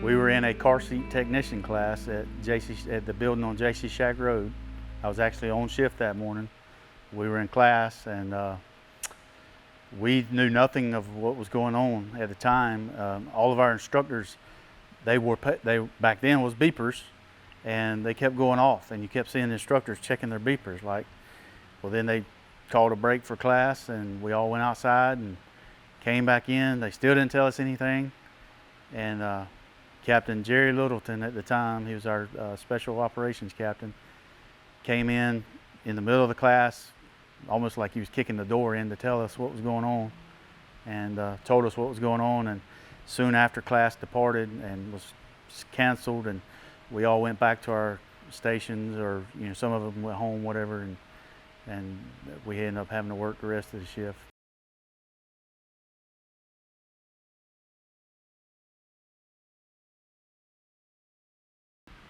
We were in a car seat technician class at the building on J.C. Shack Road. I was actually on shift that morning. We were in class, and we knew nothing of what was going on at the time. All of our instructors, they back then was beepers, and they kept going off, and you kept seeing the instructors checking their beepers. Well, then they called a break for class, and we all went outside and came back in. They still didn't tell us anything, and Captain Jerry Littleton at the time, he was our special operations captain, came in the middle of the class, almost like he was kicking the door in to tell us what was going on, and told us what was going on. And soon after class departed and was canceled, and we all went back to our stations, or some of them went home, whatever, and we ended up having to work the rest of the shift.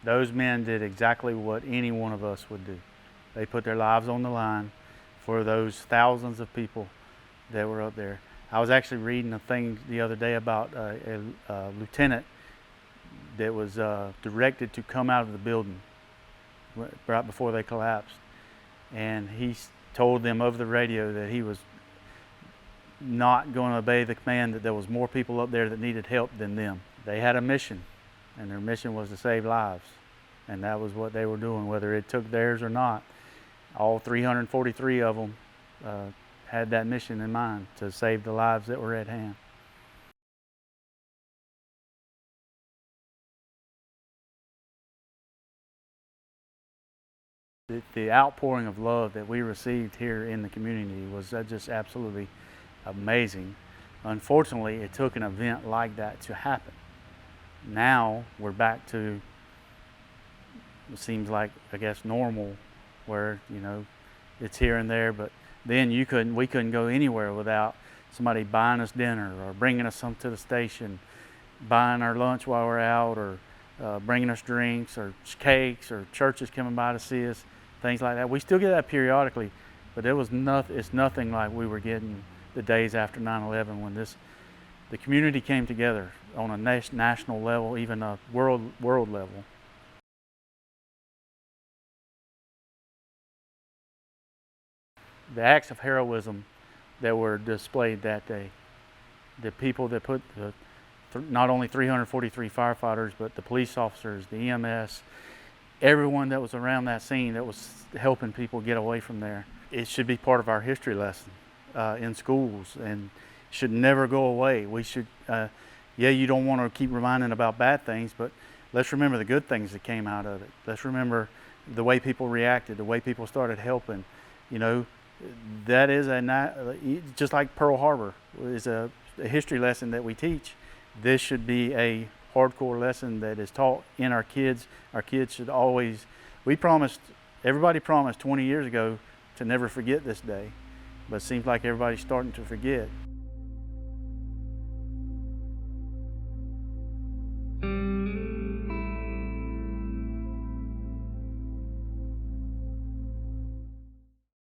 Those men did exactly what any one of us would do. They put their lives on the line for those thousands of people that were up there. I was actually reading a thing the other day about a lieutenant that was directed to come out of the building right before they collapsed. And he told them over the radio that he was not going to obey the command, that there was more people up there that needed help than them. They had a mission, and their mission was to save lives. And that was what they were doing, whether it took theirs or not. All 343 of them had that mission in mind, to save the lives that were at hand. The outpouring of love that we received here in the community was just absolutely amazing. Unfortunately, it took an event like that to happen. Now we're back to, it seems like, I guess, normal, where it's here and there. But then we couldn't go anywhere without somebody buying us dinner, or bringing us some to the station, buying our lunch while we're out, or bringing us drinks or cakes, or churches coming by to see us, things like that. We still get that periodically, but it's nothing like we were getting the days after 9/11, when the community came together on a national level, even a world level. The acts of heroism that were displayed that day, the people that put not only 343 firefighters, but the police officers, the EMS, everyone that was around that scene that was helping people get away from there. It should be part of our history lesson in schools, and should never go away. We should, you don't want to keep reminding about bad things, but let's remember the good things that came out of it. Let's remember the way people reacted, the way people started helping. That is just like Pearl Harbor is a history lesson that we teach. This should be a hardcore lesson that is taught in our kids. Our kids should always, everybody promised 20 years ago to never forget this day, but it seems like everybody's starting to forget.